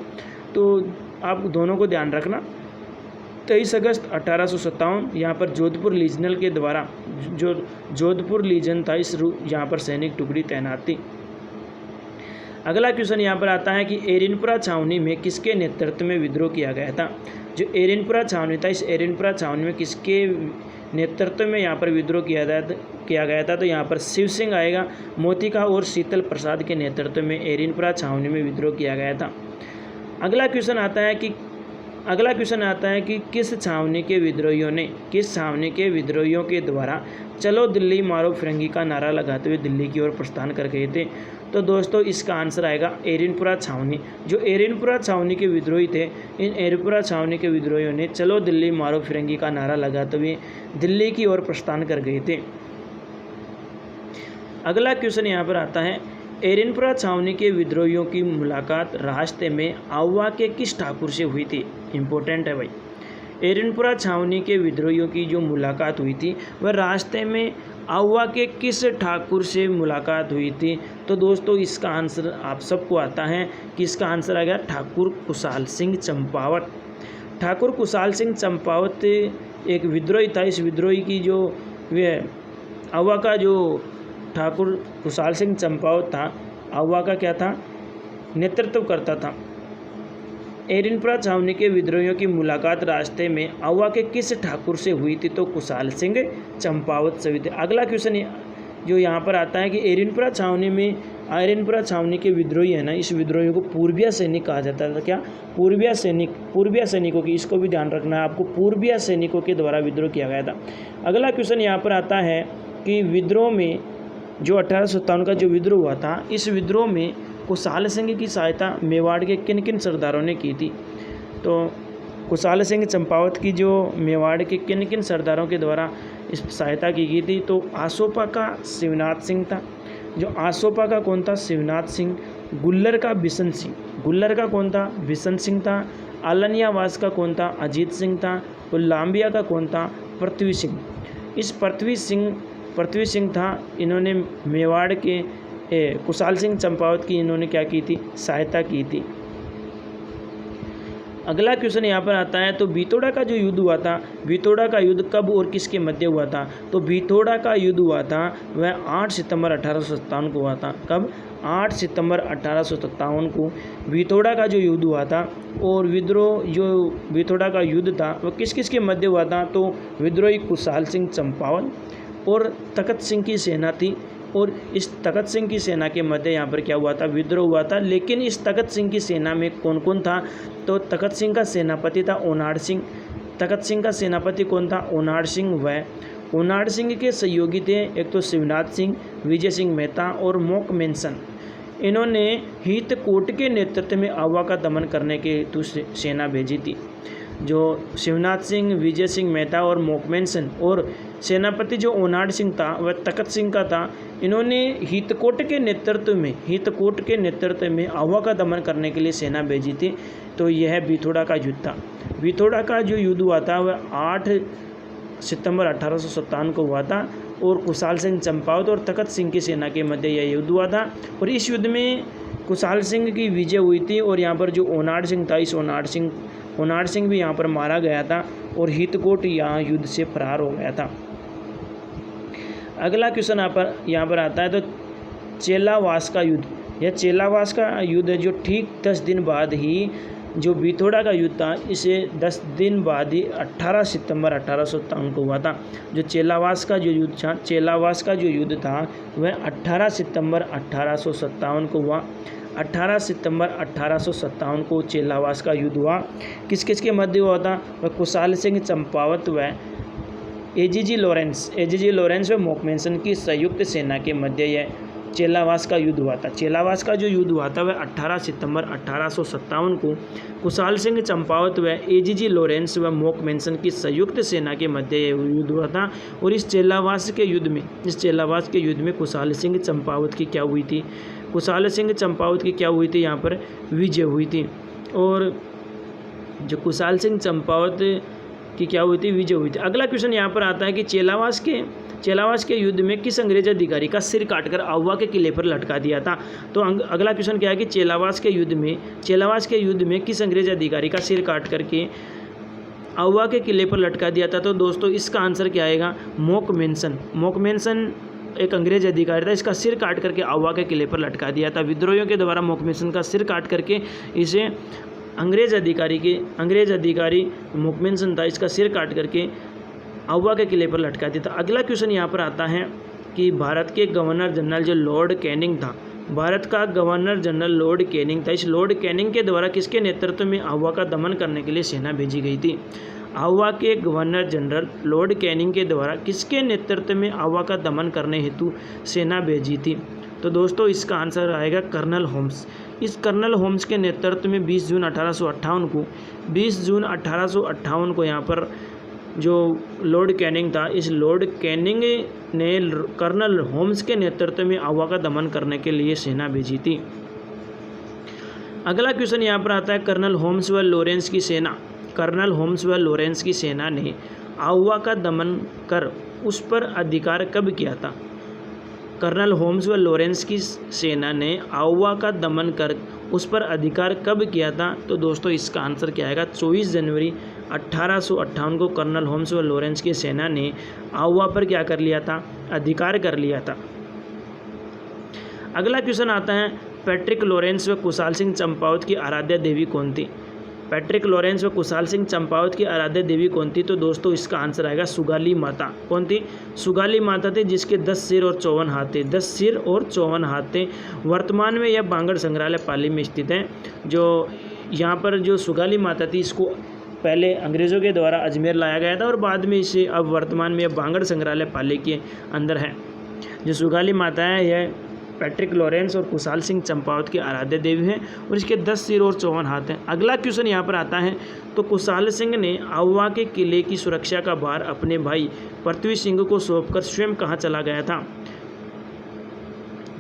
तो आप दोनों को ध्यान रखना। 23 अगस्त 1857 यहाँ पर जोधपुर रीजनल के द्वारा जो जोधपुर रीजन था, इस यहाँ पर सैनिक टुकड़ी तैनात थी। अगला क्वेश्चन यहाँ पर आता है कि एरिनपुरा छावनी में किसके नेतृत्व में विद्रोह किया गया था? जो एरिनपुरा छावनी था, इस एरिनपुरा छावनी में किसके नेतृत्व में यहाँ पर विद्रोह किया गया था? तो यहाँ पर शिव सिंह आएगा। मोतिका और शीतल प्रसाद के नेतृत्व में एरिनपुरा छावनी में विद्रोह किया गया था। अगला क्वेश्चन आता है कि किस छावनी के विद्रोहियों के द्वारा चलो दिल्ली मारो फिरंगी का नारा लगाते हुए दिल्ली की ओर प्रस्थान कर गए थे? तो दोस्तों इसका आंसर आएगा एरिनपुरा छावनी। जो एरिनपुरा छावनी के विद्रोही थे, इन एरिनपुरा छावनी के विद्रोहियों ने चलो दिल्ली मारो फिरंगी का नारा लगाते हुए दिल्ली की ओर प्रस्थान कर गए थे। अगला क्वेश्चन यहाँ पर आता है, एरनपुरा छावनी के विद्रोहियों की मुलाकात रास्ते में आहुआ के किस ठाकुर से हुई थी? इम्पोर्टेंट है भाई। एरनपुरा छावनी के विद्रोहियों की जो मुलाकात हुई थी वह रास्ते में आहुआ के किस ठाकुर से मुलाकात हुई थी? तो दोस्तों इसका आंसर आप सबको आता है कि इसका आंसर आ गया ठाकुर कुशाल सिंह चंपावत। ठाकुर कुशाल सिंह चंपावत एक विद्रोही था। इस विद्रोही की जो आहुआ का जो ठाकुर कुशाल सिंह चंपावत था, आहुआ का क्या था, नेतृत्व करता था। एरनपुरा छावनी के विद्रोहियों की मुलाकात रास्ते में आहुआ के किस ठाकुर से हुई थी? तो कुशाल सिंह चंपावत से हुई थी। अगला क्वेश्चन जो यहाँ पर आता है कि एरनपुरा छावनी के विद्रोही है ना, इस विद्रोहियों को पूर्विया सैनिक कहा जाता था। क्या? पूर्विया सैनिकों की, इसको भी ध्यान रखना है आपको, पूर्विया सैनिकों के द्वारा विद्रोह किया गया था। अगला क्वेश्चन यहाँ पर आता है कि विद्रोह में जो 1857 का जो विद्रोह हुआ था, इस विद्रोह में कुशाल सिंह की सहायता मेवाड़ के किन किन सरदारों ने की थी? तो कुशाल सिंह चंपावत की जो मेवाड़ के किन किन सरदारों के द्वारा इस सहायता की गई थी? तो आसोपा का शिवनाथ सिंह था। जो आसोपा का कौन था? शिवनाथ सिंह। गुल्लर का बिशन सिंह। गुल्लर का कौन था? बिशन सिंह था। आलनियावास का कौन था? अजीत सिंह था। और लांबिया का कौन था? पृथ्वी सिंह। इस पृथ्वी सिंह था। इन्होंने मेवाड़ के कुशाल सिंह चंपावत की इन्होंने क्या की थी? सहायता की थी। अगला क्वेश्चन यहाँ पर आता है, तो भितोड़ा का जो युद्ध हुआ था, भितोड़ा का युद्ध कब और किसके मध्य हुआ था? तो भितोड़ा का युद्ध हुआ था वह 8 सितंबर 1857 को हुआ था। कब? 8 सितंबर 1857 को भितोड़ा का जो युद्ध हुआ था। और विद्रोह जो भितोड़ा का युद्ध था वह किस किस के मध्य हुआ था? तो विद्रोही कुशाल सिंह चंपावत और तखत सिंह की सेना थी। और इस तखत सिंह की सेना के मध्य यहाँ पर क्या हुआ था? विद्रोह हुआ था। लेकिन इस तखत सिंह की सेना में कौन कौन था? तो तखत सिंह का सेनापति था ओनाड सिंह। तखत सिंह का सेनापति कौन था? ओनाड सिंह। वह ओनाड सिंह के सहयोगी थे एक तो शिवनाथ सिंह, विजय सिंह मेहता और मोकमेंसन। इन्होंने हितकोट के नेतृत्व में आहुआ का दमन करने के हेतु सेना भेजी थी। जो शिवनाथ सिंह, विजय सिंह मेहता और मोकमेंसन और सेनापति जो ओनाड सिंह था वह तखत सिंह का था। इन्होंने हितकोट के नेतृत्व में आहुआ का दमन करने के लिए सेना भेजी थी। तो यह भितोड़ा का युद्ध था। भितोड़ा का जो युद्ध हुआ था वह 8 सितंबर 1857 को हुआ था। और कुशाल सिंह चंपावत और तखत सिंह की सेना के मध्य यह युद्ध हुआ था। और इस युद्ध में कुशाल सिंह की विजय हुई थी। और यहाँ पर जो ओनाड सिंह था, इस ओनाड सिंह भी यहाँ पर मारा गया था। और हितकोट यहाँ युद्ध से फरार हो गया था। अगला क्वेश्चन यहाँ पर आता है, तो चेलावास का युद्ध। यह चेलावास का युद्ध है जो ठीक 10 दिन बाद ही जो भितोड़ा का युद्ध था, इसे 10 दिन बाद ही 18 सितंबर 1857 को हुआ था। जो चेलावास का जो युद्ध था वह 18 सितंबर 1857 को हुआ। 18 सितंबर 1857 को चेलावास का युद्ध हुआ। किस किस के मध्य हुआ था? वह कुशाल सिंह चंपावत व एजीजी लॉरेंस व मोकमेंसन की संयुक्त सेना के मध्य यह चेलावास का युद्ध हुआ था। चेलावास का जो युद्ध हुआ था वह 18 सितंबर 1857 को कुशाल सिंह चंपावत व एजीजी लॉरेंस व मोकमेंसन की संयुक्त सेना के मध्य यह युद्ध हुआ था। और इस चेलावास के युद्ध में कुशाल सिंह चंपावत की क्या हुई थी? कुशाल सिंह चंपावत की क्या हुई थी? यहाँ पर विजय हुई थी। और जो कुशाल सिंह चंपावत की क्या हुई थी? विजय हुई थी। अगला क्वेश्चन यहाँ पर आता है कि चेलावास के युद्ध में किस अंग्रेज अधिकारी का सिर काटकर आहुआ के किले पर लटका दिया था? तो अगला क्वेश्चन क्या है कि चेलावास के युद्ध में किस अंग्रेज अधिकारी का सिर काट करके आहुआ के किले पर लटका दिया था? तो दोस्तों इसका आंसर क्या आएगा? मोकमेंसन एक अंग्रेज अधिकारी था। इसका सिर काट करके आहुआ के किले पर लटका दिया था। विद्रोहियों के द्वारा मोकमेंसन का सिर काट करके इसे अंग्रेज अधिकारी मोकमेंसन था, इसका सिर काट करके आहुआ के किले पर लटका दिया था। अगला क्वेश्चन यहाँ पर आता है कि भारत के गवर्नर जनरल जो लॉर्ड कैनिंग था, भारत का गवर्नर जनरल लॉर्ड कैनिंग था। इस लॉर्ड कैनिंग के द्वारा किसके नेतृत्व में आहुआ का दमन करने के लिए सेना भेजी गई थी? आहुआ के गवर्नर जनरल लॉर्ड कैनिंग के द्वारा किसके नेतृत्व में आहुआ का दमन करने हेतु सेना भेजी थी? तो दोस्तों इसका आंसर आएगा कर्नल होम्स। इस कर्नल होम्स के नेतृत्व में 20 जून 1858 को यहाँ पर जो लॉर्ड कैनिंग था, इस लॉर्ड कैनिंग ने कर्नल होम्स के नेतृत्व में आवा का दमन करने के लिए सेना भेजी थी। अगला क्वेश्चन यहाँ पर आता है, कर्नल होम्स व लॉरेंस की सेना ने आवा का दमन कर उस पर अधिकार कब किया था? कर्नल होम्स व लॉरेंस की सेना ने आवा का दमन कर उस पर अधिकार कब किया था? तो दोस्तों इसका आंसर क्या आएगा? 24 जनवरी 1858 को कर्नल होम्स व लॉरेंस की सेना ने आवा पर क्या कर लिया था? अधिकार कर लिया था। अगला क्वेश्चन आता है, पैट्रिक लॉरेंस व कुशाल सिंह चंपावत की आराध्य देवी कौन थी? पैट्रिक लॉरेंस व कुशाल सिंह चंपावत की आराध्य देवी कौन थी? तो दोस्तों इसका आंसर आएगा सुगाली माता। कौन थी? सुगाली माता थी, जिसके 10 सिर और 54 हाथ थे। 10 सिर और 54 हाथ थे। वर्तमान में यह बांगड़ संग्रहालय पाली में स्थित है। जो यहाँ पर जो सुगाली माता थी, इसको पहले अंग्रेज़ों के द्वारा अजमेर लाया गया था और बाद में इसे अब वर्तमान में यह बांगड़ संग्रहालय पाली के अंदर है। जो सुगाली माता है यह पैट्रिक लॉरेंस और कुशाल सिंह चंपावत की आराध्य देवी हैं और इसके 10 सिर और 54 हाथ हैं। अगला क्वेश्चन यहाँ पर आता है, तो कुशाल सिंह ने आवा के किले की सुरक्षा का भार अपने भाई पृथ्वी सिंह को सौंपकर स्वयं कहाँ चला गया था?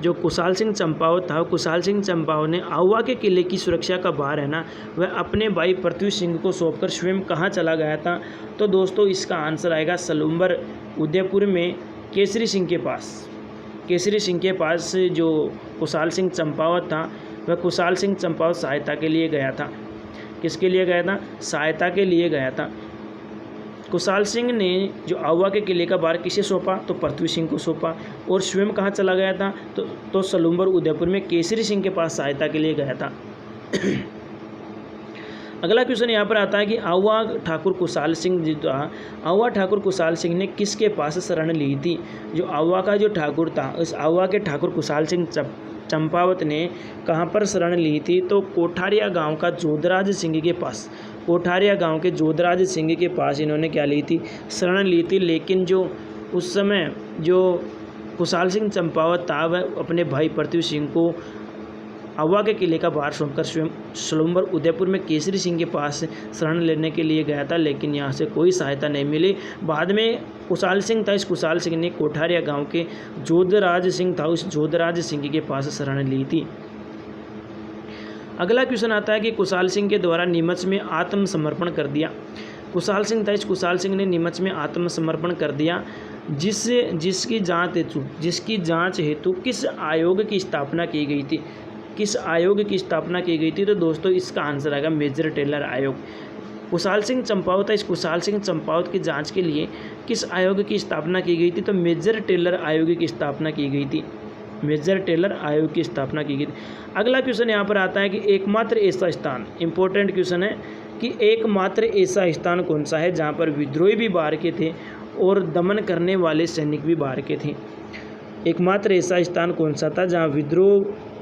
जो कुशाल सिंह चंपावत था, कुशाल सिंह चंपावत ने आवा के किले की सुरक्षा का भार है ना, वह अपने भाई पृथ्वी सिंह को सौंपकर स्वयं कहाँ चला गया था? तो दोस्तों इसका आंसर आएगा सलूम्बर उदयपुर में केसरी सिंह के पास। केसरी सिंह के पास जो कुशाल सिंह चंपावत था, वह कुशाल सिंह चंपावत सहायता के लिए गया था। किसके लिए गया था? सहायता के लिए गया था। कुशाल सिंह ने जो आवा के किले का भार किसे सौंपा? तो पृथ्वी सिंह को सौंपा। और स्वयं कहाँ चला गया था? तो सलूम्बर उदयपुर में केसरी सिंह के पास सहायता के लिए गया था। अगला क्वेश्चन यहाँ पर आता है कि आवा ठाकुर कुशाल सिंह जी था, आवा ठाकुर कुशाल सिंह ने किसके पास शरण ली थी? जो आवा का जो ठाकुर था, उस आवा के ठाकुर कुशाल सिंह चंपावत ने कहाँ पर शरण ली थी? तो कोठारिया गांव का जोधराज सिंह के पास। कोठारिया गांव के जोधराज सिंह के पास इन्होंने क्या ली थी? शरण ली थी। लेकिन जो उस समय जो कुशाल सिंह चंपावत था, वह अपने भाई पृथ्वी सिंह को आवा के किले का भार सौंपकर स्वयं सलूम्बर उदयपुर में केसरी सिंह के पास शरण लेने के लिए गया था, लेकिन यहाँ से कोई सहायता नहीं मिली। बाद में कुशाल सिंह था, इस कुशाल सिंह ने कोठारिया गांव के जोधराज सिंह था, उस जोधराज सिंह के पास शरण ली थी। अगला क्वेश्चन आता है कि कुशाल सिंह के द्वारा नीमच में आत्मसमर्पण कर दिया। कुशाल सिंह था, इस कुशाल सिंह ने नीमच में आत्मसमर्पण कर दिया, जिसकी जाँच हेतु किस आयोग की स्थापना की गई थी? किस आयोग की स्थापना की गई थी? तो दोस्तों इसका आंसर आएगा मेजर टेलर आयोग। कुशाल सिंह चंपावत, इस कुशाल सिंह चंपावत की जांच के लिए किस आयोग की स्थापना की गई थी? तो मेजर टेलर आयोग की स्थापना की गई थी। मेजर टेलर आयोग की स्थापना की गई थी। अगला क्वेश्चन यहाँ पर आता है कि एकमात्र ऐसा स्थान, इंपॉर्टेंट क्वेश्चन है कि एकमात्र ऐसा स्थान कौन सा है जहाँ पर विद्रोही भी बाहर के थे और दमन करने वाले सैनिक भी बाहर के थे? एकमात्र ऐसा स्थान कौन सा था जहाँ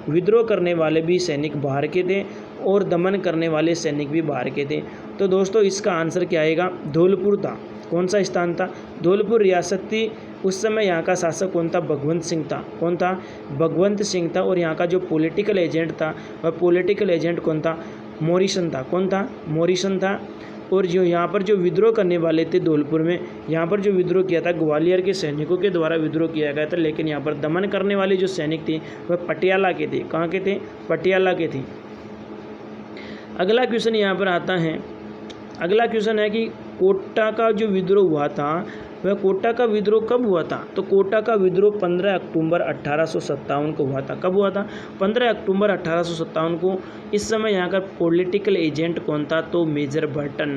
विद्रोह करने वाले भी सैनिक बाहर के थे और दमन करने वाले सैनिक भी बाहर के थे? तो दोस्तों इसका आंसर क्या आएगा? धौलपुर था। कौन सा स्थान था? धौलपुर रियासत थी। उस समय यहाँ का शासक कौन था? भगवंत सिंह था। कौन था? भगवंत सिंह था। और यहाँ का जो पॉलिटिकल एजेंट था, वह पॉलिटिकल एजेंट कौन था? मॉरिसन था। कौन था? मॉरिसन था। और जो यहाँ पर जो विद्रोह करने वाले थे धौलपुर में, यहाँ पर जो विद्रोह किया था ग्वालियर के सैनिकों के द्वारा विद्रोह किया गया था, लेकिन यहाँ पर दमन करने वाले जो सैनिक थे वह पटियाला के थे। कहाँ के थे? पटियाला के थे। अगला क्वेश्चन यहाँ पर आता है, अगला क्वेश्चन है कि कोटा का जो विद्रोह हुआ था, वह कोटा का विद्रोह कब हुआ था? तो कोटा का विद्रोह 15 अक्टूबर 1857 को हुआ था। कब हुआ था? 15 अक्टूबर 1857 को। इस समय यहाँ का पॉलिटिकल एजेंट कौन था? तो मेजर बर्टन।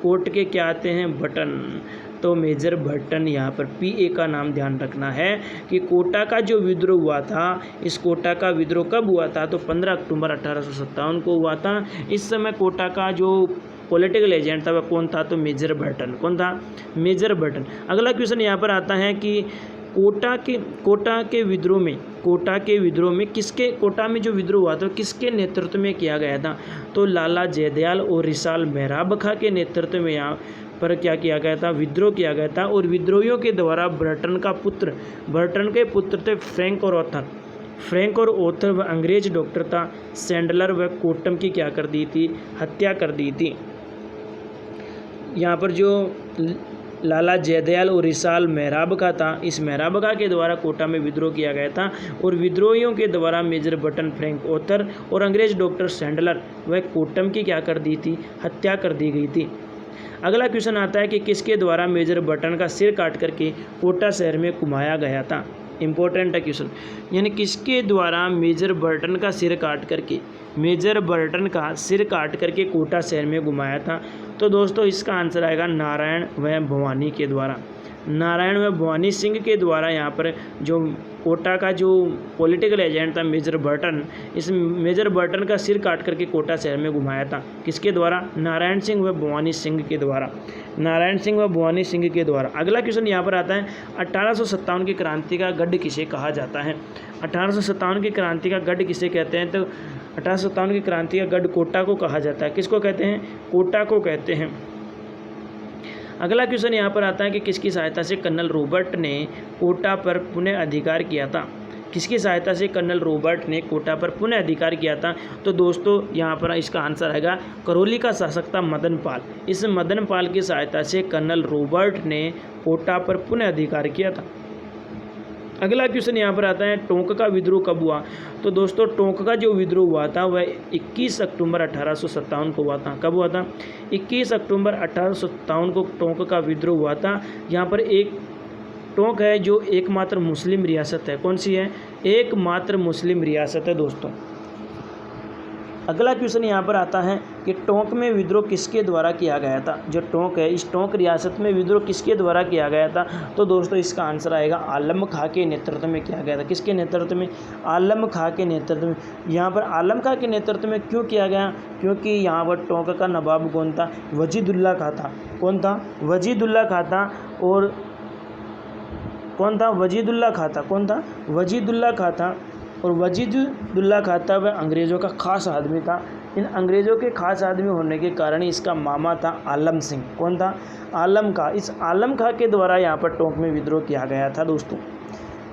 कोर्ट के क्या आते हैं? बटन। तो मेजर बर्टन, यहाँ पर पीए का नाम ध्यान रखना है कि कोटा का जो विद्रोह हुआ था, इस कोटा का विद्रोह कब हुआ था? तो 15 अक्टूबर 1857 को हुआ था। इस समय कोटा का जो पॉलिटिकल एजेंट था वह कौन था? तो मेजर बर्टन। कौन था? Major Burton. अगला क्वेश्चन यहाँ पर आता है कि कोटा के विद्रोह में कोटा में जो विद्रोह हुआ था किसके नेतृत्व में किया गया था? तो लाला जयदयाल और रिसाल मेहरा बखा के नेतृत्व में यहाँ पर क्या किया गया था? विद्रोह किया गया था। और विद्रोहियों के द्वारा बर्टन के पुत्र थे फ्रैंक और ऑथर व अंग्रेज डॉक्टर था सैंडलर व कोटम की क्या कर दी थी? हत्या कर दी थी। यहाँ पर जो लाला जयदयाल और रिसाल मेहराब का था। इस मेहराब का के द्वारा कोटा में विद्रोह किया गया था और विद्रोहियों के द्वारा मेजर बटन फ्रैंक ऑथर और अंग्रेज डॉक्टर सैंडलर वह कोटम की क्या कर दी थी, हत्या कर दी गई थी। अगला क्वेश्चन आता है कि किसके द्वारा मेजर बटन का सिर काट करके कोटा शहर में घुमाया गया था। इंपॉर्टेंट है क्वेश्चन, यानी किसके द्वारा मेजर बर्टन का सिर काट करके कोटा शहर में घुमाया था। तो दोस्तों इसका आंसर आएगा नारायण व भवानी के द्वारा। नारायण व भवानी सिंह के द्वारा यहाँ पर जो कोटा का जो पॉलिटिकल एजेंट था मेजर बर्टन, इस मेजर बर्टन का सिर काट करके कोटा शहर में घुमाया था। किसके द्वारा? नारायण सिंह व भवानी सिंह के द्वारा। नारायण सिंह व भवानी सिंह के द्वारा। अगला क्वेश्चन यहाँ पर आता है 1857 की क्रांति का गढ़ किसे कहा जाता है। 1857 की क्रांति का गढ़ किसे कहते हैं? तो 1857 की क्रांति का गढ़ कोटा को कहा जाता है। किसको कहते हैं? कोटा को कहते हैं। अगला क्वेश्चन यहाँ पर आता है कि किसकी सहायता से कर्नल रॉबर्ट ने कोटा पर पुनः अधिकार किया था। किसकी सहायता से कर्नल रॉबर्ट ने कोटा पर पुनः अधिकार किया था। तो दोस्तों यहाँ पर इसका आंसर आएगा करौली का शासक था मदन पाल। इस मदन पाल की सहायता से कर्नल रॉबर्ट ने कोटा पर पुनः अधिकार किया था। अगला क्वेश्चन यहाँ पर आता है टोंक का विद्रोह कब हुआ। तो दोस्तों टोंक का जो विद्रोह हुआ था वह 21 अक्टूबर 1857 को हुआ था। कब हुआ था? 21 अक्टूबर 1857 को टोंक का विद्रोह हुआ था। यहाँ पर एक टोंक है जो एकमात्र मुस्लिम रियासत है। कौन सी है? एकमात्र मुस्लिम रियासत है दोस्तों। अगला क्वेश्चन यहाँ पर आता है कि टोंक में विद्रोह किसके द्वारा किया गया था। जो टोंक है, इस टोंक रियासत में विद्रोह किसके द्वारा किया गया था। तो दोस्तों इसका आंसर आएगा आलम खां के नेतृत्व में किया गया था। किसके नेतृत्व में? आलम खां के नेतृत्व में। यहाँ पर आलम खां के नेतृत्व में क्यों किया गया? क्योंकि यहाँ पर टोंक का नवाब कौन था? वजीदुल्ला खां था। कौन था? वजीदुल्ला खां था। और कौन था? वजीदुल्ला खां था। कौन था? वजीदुल्ला खां था। और वजीदुल्ला खां था वह अंग्रेज़ों का खास आदमी था। इन अंग्रेज़ों के खास आदमी होने के कारण इसका मामा था आलम सिंह। कौन था? आलम खां। इस आलम खां के द्वारा यहाँ पर टोंक में विद्रोह किया गया था दोस्तों।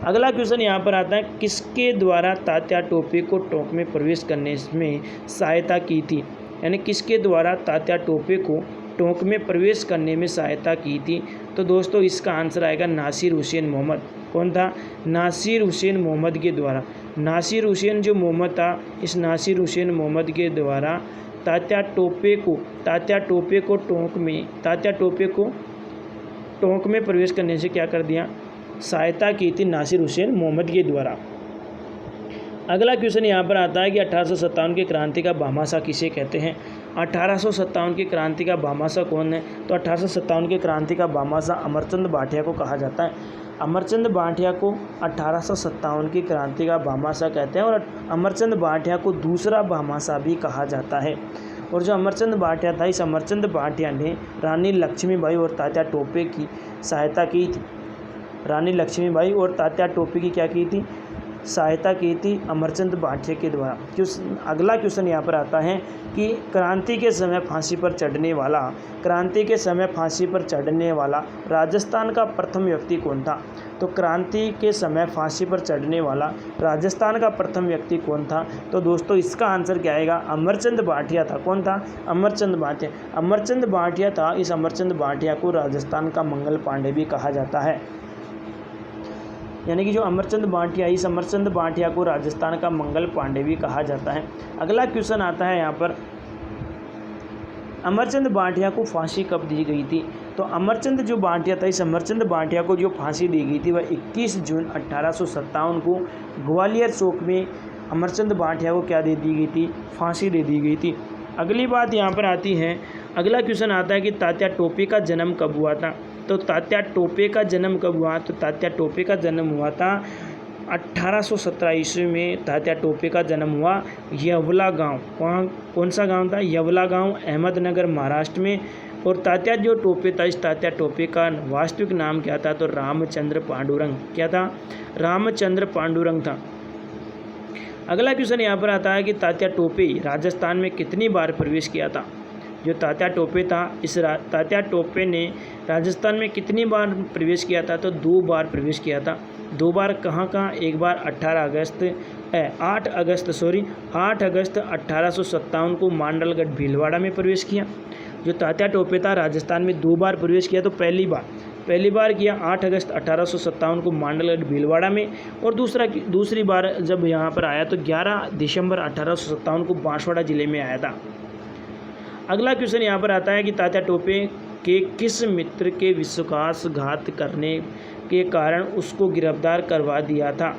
अगला क्वेश्चन यहाँ पर आता है किसके द्वारा तात्या टोपे को टोंक में प्रवेश करने में सहायता की थी। यानी किसके द्वारा तात्या टोपे को टोंक में प्रवेश करने में सहायता की थी। तो दोस्तों इसका आंसर आएगा नासिर हुसैन मोहम्मद। कौन था? नासिर हुसैन मोहम्मद के द्वारा। नासिर हुसैन जो मोहम्मद था, इस नासिर हुसैन मोहम्मद के द्वारा तात्या टोपे को टोंक में प्रवेश करने से क्या कर दिया? सहायता की थी नासिर हुसैन मोहम्मद के द्वारा। अगला क्वेश्चन यहाँ पर आता है कि 1857 की क्रांति का भामाशाह किसे कहते हैं। 1857 की क्रांति का भामाशाह कौन है? तो 1857 की क्रांति का भामाशाह अमरचंद भाटिया को कहा जाता है। अमरचंद भाटिया को 1857 की क्रांति का भामाशाह कहते हैं और अमरचंद भाटिया को दूसरा भामाशाह भी कहा जाता है। और जो अमरचंद भाटिया था, इस अमरचंद भाटिया ने रानी लक्ष्मीबाई और तात्या टोपे की सहायता की थी। रानी लक्ष्मीबाई और तात्या टोपे की क्या की थी? सहायता की थी अमरचंद भाटिया के द्वारा। अगला क्वेश्चन यहाँ पर आता है कि क्रांति के समय फांसी पर चढ़ने वाला राजस्थान का प्रथम व्यक्ति कौन था। तो क्रांति के समय फांसी पर चढ़ने वाला राजस्थान का प्रथम व्यक्ति कौन था। तो दोस्तों इसका आंसर क्या आएगा? अमरचंद भाटिया था। कौन था? अमरचंद भाटिया था। इस अमरचंद भाटिया को राजस्थान का मंगल पांडे भी कहा जाता है। यानी कि जो अमरचंद भाटिया, इस अमरचंद भाटिया को राजस्थान का मंगल पांडे भी कहा जाता है। अगला क्वेश्चन आता है यहाँ पर अमरचंद भाटिया को फांसी कब दी गई थी। तो अमरचंद जो भाटिया था, इस अमरचंद भाटिया को जो फांसी दी गई थी वह 21 जून 1857 को ग्वालियर चौक में अमरचंद भाटिया को क्या दे दी गई थी? फांसी दे दी गई थी। अगली बात यहाँ पर आती है, अगला क्वेश्चन आता है कि तात्या टोपे का जन्म कब हुआ था। तो तात्या टोपे का जन्म कब हुआ। तो तात्या टोपे का जन्म हुआ था 1817 ईस्वी में। तात्या टोपे का जन्म हुआ यवला गांव। वहाँ कौन सा गांव था? यवला गांव, अहमदनगर, महाराष्ट्र में। और तात्या जो टोपे था, इस तात्या टोपे का वास्तविक नाम क्या था? तो रामचंद्र पांडुरंग। क्या था? रामचंद्र पांडुरंग था। अगला क्वेश्चन यहाँ पर आता है कि तात्या टोपे राजस्थान में कितनी बार प्रवेश किया था। जो तात्या टोपे था, इस तात्या टोपे ने राजस्थान में कितनी बार प्रवेश किया था। तो 2 बार प्रवेश किया था। 2 बार कहाँ कहाँ? एक बार 8 अगस्त 1857 को मांडलगढ़ भीलवाड़ा में प्रवेश किया। जो तात्या टोपे था राजस्थान में 2 बार प्रवेश किया। तो पहली बार किया 8 अगस्त 1857 को मांडलगढ़ भीलवाड़ा में, और दूसरी बार जब यहाँ पर आया तो 11 दिसंबर 1857 को बांसवाड़ा जिले में आया था। अगला क्वेश्चन यहाँ पर आता है कि तात्या टोपे के किस मित्र के विश्वासघात करने के कारण उसको गिरफ्तार करवा दिया था।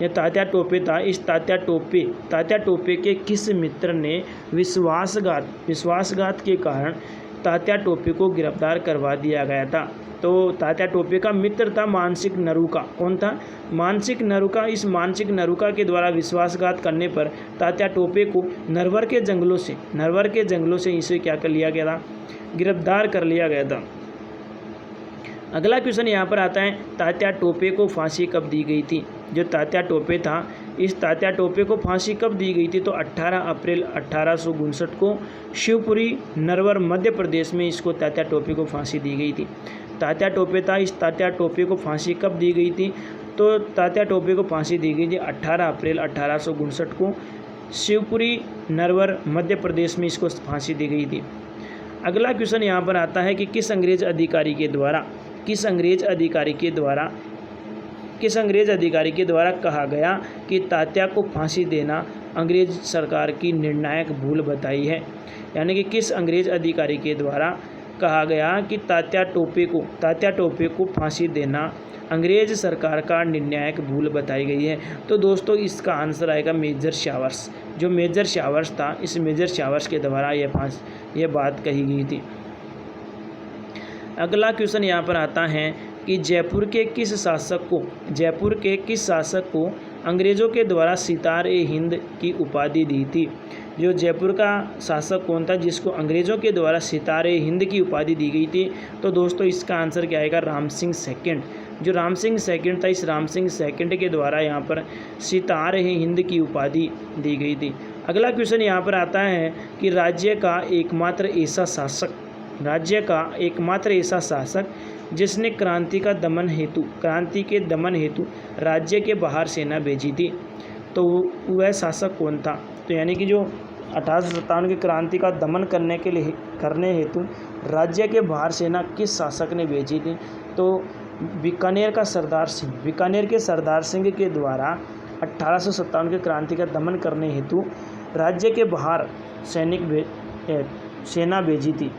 यह तात्या टोपे था। इस तात्या टोपे के किस मित्र ने विश्वासघात के कारण तात्या टोपे को गिरफ्तार करवा दिया गया था। तो तात्या टोपे का मित्र था मानसिंह नरूका। कौन था? मानसिंह नरूका। इस मानसिंह नरूका के द्वारा विश्वासघात करने पर तात्या टोपे को नरवर के जंगलों से इसे क्या कर लिया गया था? गिरफ्तार कर लिया गया था। अगला क्वेश्चन यहाँ पर आता है, तात्या टोपे को फांसी कब दी गई थी। जो तात्या टोपे था, इस तात्या टोपे को फांसी कब दी गई थी? तो 18 अप्रैल 1859 को शिवपुरी नरवर मध्य प्रदेश में इसको तात्या टोपे को फांसी दी गई थी। तात्या टोपे था। इस तात्या टोपे को फांसी कब दी गई थी? तो तात्या टोपे को फांसी दी गई थी 18 अप्रैल 1859 को शिवपुरी नरवर मध्य प्रदेश में इसको फांसी दी गई थी। अगला क्वेश्चन यहाँ पर आता है कि किस अंग्रेज अधिकारी के द्वारा कहा गया कि तात्या को फांसी देना अंग्रेज सरकार की निर्णायक भूल बताई है। यानी कि किस अंग्रेज अधिकारी के द्वारा कहा गया कि तात्या टोपे को फांसी देना अंग्रेज सरकार का निर्णायक भूल बताई गई है। तो दोस्तों इसका आंसर आएगा मेजर शावर्स। जो मेजर शावर्स था, इस मेजर शावर्स के द्वारा यह बात कही गई थी। अगला क्वेश्चन यहाँ पर आता है कि जयपुर के किस शासक को अंग्रेज़ों के द्वारा सितार-ए-हिंद की उपाधि दी थी। जो जयपुर का शासक कौन था जिसको अंग्रेज़ों के द्वारा सितार-ए-हिंद की उपाधि दी गई थी? तो दोस्तों इसका आंसर क्या आएगा? राम सिंह सेकंड। जो राम सिंह सेकंड था, इस राम सिंह सेकंड के द्वारा यहाँ पर सितार-ए-हिंद की उपाधि दी गई थी। अगला क्वेश्चन यहाँ पर आता है कि राज्य का एकमात्र ऐसा शासक जिसने क्रांति के दमन हेतु राज्य के बाहर सेना भेजी थी, तो वह शासक कौन था? तो यानी कि जो 1857 की क्रांति का दमन करने हेतु राज्य के बाहर सेना किस शासक ने भेजी थी? तो बीकानेर के सरदार सिंह के द्वारा 1857 की क्रांति का दमन करने हेतु राज्य के बाहर सेना भेजी थी।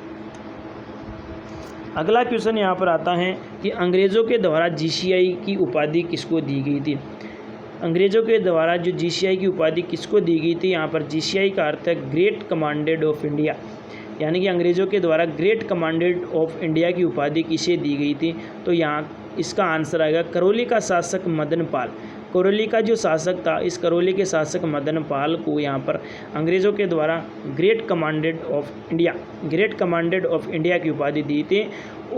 अगला क्वेश्चन यहाँ पर आता है कि अंग्रेज़ों के द्वारा GCI की उपाधि किसको दी गई थी। अंग्रेज़ों के द्वारा जो GCI की उपाधि किसको दी गई थी? यहाँ पर GCI का अर्थ है ग्रेट कमांडेड ऑफ इंडिया। यानी कि अंग्रेज़ों के द्वारा ग्रेट कमांडेड ऑफ इंडिया की उपाधि किसे दी गई थी? तो यहाँ इसका आंसर आएगा करौली का शासक मदन पाल। करौली का जो शासक था, इस करौली के शासक मदन पाल को यहाँ पर अंग्रेज़ों के द्वारा ग्रेट कमांडेड ऑफ इंडिया की उपाधि दी थी।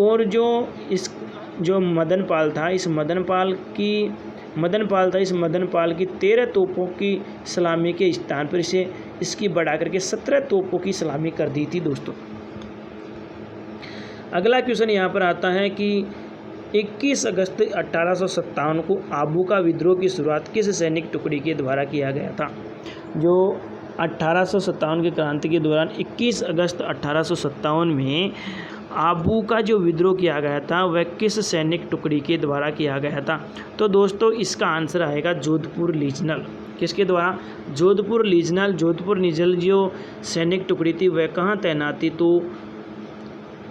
और जो मदन पाल था, इस मदन पाल की 13 तोपों की सलामी के स्थान पर इसकी बढ़ा करके 17 तोपों की सलामी कर दी थी दोस्तों। अगला क्वेश्चन यहाँ पर आता है कि 21 अगस्त 1857 को आबू का विद्रोह की शुरुआत किस सैनिक टुकड़ी के द्वारा किया गया था। जो 1857 की क्रांति के दौरान 21 अगस्त 1857 में आबू का जो विद्रोह किया गया था वह किस सैनिक टुकड़ी के द्वारा किया गया था। तो दोस्तों इसका आंसर आएगा जोधपुर लीजनल। किसके द्वारा? जोधपुर लीजनल जो सैनिक टुकड़ी थी वह कहाँ तैनात थी? तो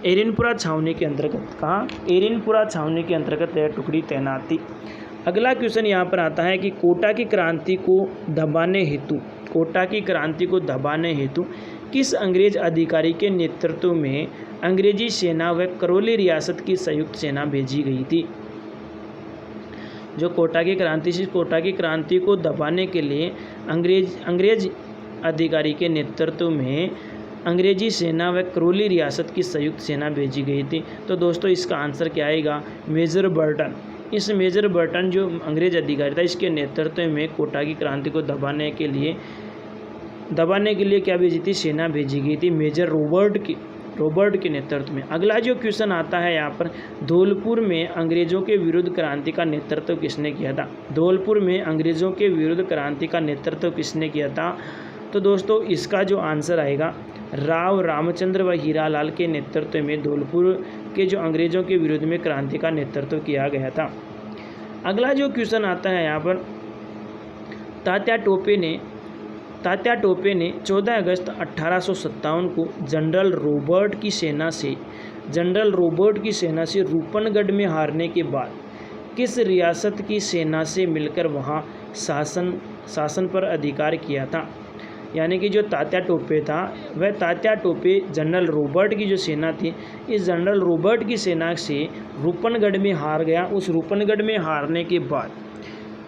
एरनपुरा छावनी के अंतर्गत। कहाँ? एरनपुरा छावनी के अंतर्गत यह टुकड़ी तैनात थी। अगला क्वेश्चन यहाँ पर आता है कि कोटा की क्रांति को दबाने हेतु किस अंग्रेज अधिकारी के नेतृत्व में अंग्रेजी सेना व करौली रियासत की संयुक्त सेना भेजी गई थी। जो कोटा की क्रांति को दबाने के लिए अंग्रेज अधिकारी के नेतृत्व में अंग्रेजी सेना व करौली रियासत की संयुक्त सेना भेजी गई थी। तो दोस्तों इसका आंसर क्या आएगा? Major Burton. इस मेजर बर्टन जो अंग्रेज अधिकारी था, इसके नेतृत्व में कोटा की क्रांति को दबाने के लिए क्या भेजी थी? सेना भेजी गई थी मेजर रॉबर्ट के नेतृत्व में। अगला जो क्वेश्चन आता है यहाँ पर, धौलपुर में अंग्रेज़ों के विरुद्ध क्रांति का नेतृत्व किसने किया था? धौलपुर में अंग्रेज़ों के विरुद्ध क्रांति का नेतृत्व किसने किया था? तो दोस्तों इसका जो आंसर आएगा राव रामचंद्र व हीरालाल के नेतृत्व में धौलपुर के जो अंग्रेज़ों के विरोध में क्रांति का नेतृत्व किया गया था। अगला जो क्वेश्चन आता है यहाँ पर, तात्या टोपे ने 14 अगस्त 1857 को जनरल रॉबर्ट की सेना से रूपनगढ़ में हारने के बाद किस रियासत की सेना से मिलकर वहां शासन पर अधिकार किया था? यानी कि जो तात्या टोपे था वह तात्या टोपे जनरल रॉबर्ट की जो सेना थी, इस जनरल रॉबर्ट की सेना से रूपनगढ़ में हार गया। उस रूपनगढ़ में हारने के बाद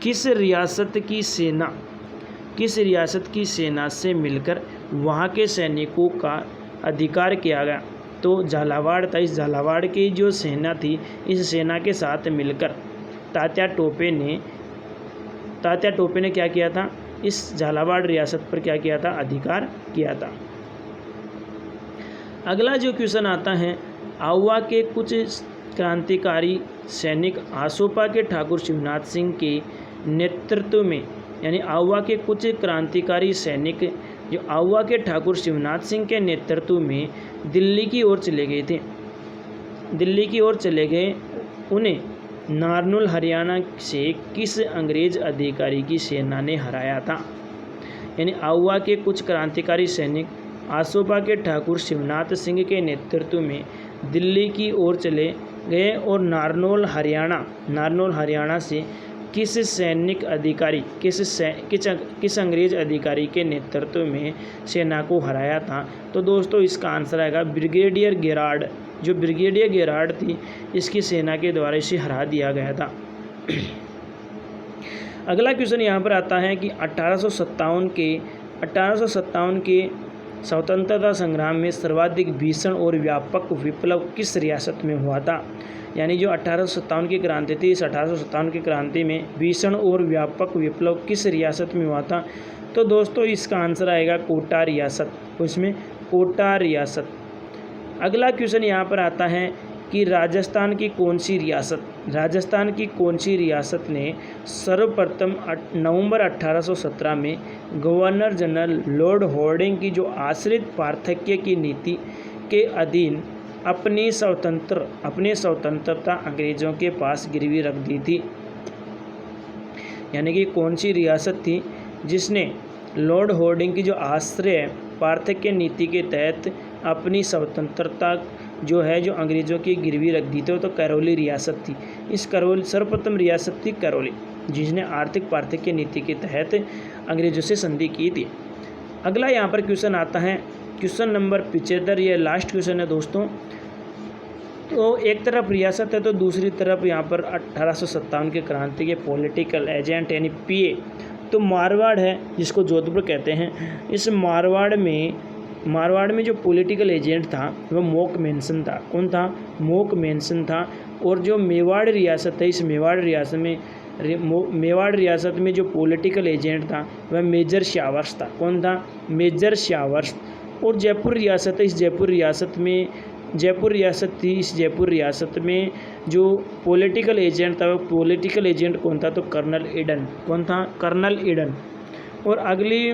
किस रियासत की सेना से मिलकर वहाँ के सैनिकों का अधिकार किया गया? तो झालावाड़ था। इस झालावाड़ की जो सेना थी, इस सेना के साथ मिलकर तात्या टोपे ने क्या किया था? इस झालावाड़ रियासत पर क्या किया था? अधिकार किया था। अगला जो क्वेश्चन आता है, आउवा के कुछ क्रांतिकारी सैनिक आसोपा के ठाकुर शिवनाथ सिंह के नेतृत्व में, यानी आउवा के कुछ क्रांतिकारी सैनिक जो आउवा के ठाकुर शिवनाथ सिंह के नेतृत्व में दिल्ली की ओर चले गए। उन्हें नारनौल हरियाणा से किस अंग्रेज अधिकारी की सेना ने हराया था? यानी आउवा के कुछ क्रांतिकारी सैनिक आसोपा के ठाकुर शिवनाथ सिंह के नेतृत्व में दिल्ली की ओर चले गए और नारनौल हरियाणा से किस सैनिक अधिकारी किस अंग्रेज अधिकारी के नेतृत्व में सेना को हराया था? तो दोस्तों इसका आंसर आएगा ब्रिगेडियर गेरार्ड। जो ब्रिगेडियर गेरार्ड थी, इसकी सेना के द्वारा इसे हरा दिया गया था। अगला क्वेश्चन यहाँ पर आता है कि 1857 के स्वतंत्रता संग्राम में सर्वाधिक भीषण और व्यापक विप्लव किस रियासत में हुआ था? यानी जो 1857 की क्रांति थी, इस 1857 की क्रांति में भीषण और व्यापक विप्लव किस रियासत में हुआ था? तो दोस्तों इसका आंसर आएगा कोटा रियासत। उसमें कोटा रियासत। अगला क्वेश्चन यहाँ पर आता है कि राजस्थान की कौन सी रियासत ने सर्वप्रथम नवंबर 1817 में गवर्नर जनरल लॉर्ड हॉर्डिंग की जो आश्रित पार्थक्य की नीति के अधीन अपनी स्वतंत्रता अंग्रेजों के पास गिरवी रख दी थी? यानी कि कौन सी रियासत थी जिसने लॉर्ड हॉर्डिंग की जो आश्रय पार्थक्य नीति के तहत अपनी स्वतंत्रता जो अंग्रेज़ों की गिरवी रख दी थी? तो करौली रियासत थी। इस सर्वप्रथम रियासत थी करौली, जिसने आर्थिक पार्थक्य नीति के तहत अंग्रेज़ों से संधि की थी। अगला यहाँ पर क्वेश्चन आता है, क्वेश्चन नंबर 75। ये लास्ट क्वेश्चन है दोस्तों। तो एक तरफ रियासत है तो दूसरी तरफ यहाँ पर 1857 की क्रांति के पॉलिटिकल एजेंट यानी पीए। तो मारवाड़ है, जिसको जोधपुर कहते हैं। इस मारवाड़ में जो पॉलिटिकल एजेंट था वह मोक मेंसन था। कौन था? मोक मेंसन था। और जो मेवाड़ रियासत है, इस मेवाड़ रियासत में जो पॉलिटिकल एजेंट था वह मेजर शावर्स था। कौन था? Major Showers. और जयपुर रियासत है, इस जयपुर रियासत में जो पॉलिटिकल एजेंट था, वह पॉलिटिकल एजेंट कौन था? तो कर्नल ईडन। कौन था? Colonel Eden. और अगली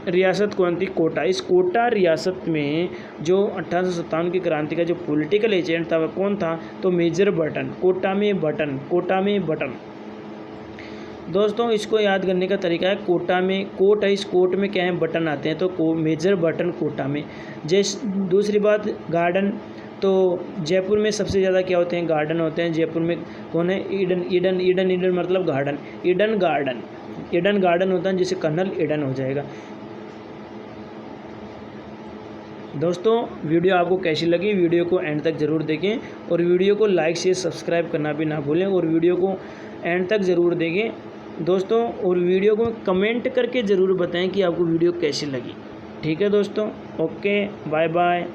रियासत कौन थी? कोटा। इस कोटा रियासत में जो 1857 की क्रांति का जो पॉलिटिकल एजेंट था वह कौन था? तो मेजर बटन। कोटा में बटन। दोस्तों इसको याद करने का तरीका है, कोटा में कोट है, इस कोट में क्या है? बटन आते हैं। तो मेजर बटन कोटा में। दूसरी बात गार्डन, तो जयपुर में सबसे ज़्यादा क्या होते हैं? गार्डन होते हैं। जयपुर में कौन है? ईडन मतलब गार्डन। ईडन गार्डन होता है, जिसे कर्नल ईडन हो जाएगा। दोस्तों वीडियो आपको कैसी लगी? वीडियो को एंड तक ज़रूर देखें और वीडियो को लाइक शेयर सब्सक्राइब करना भी ना भूलें और वीडियो को एंड तक ज़रूर देखें दोस्तों। और वीडियो को कमेंट करके ज़रूर बताएं कि आपको वीडियो कैसी लगी। ठीक है दोस्तों, ओके, बाय बाय।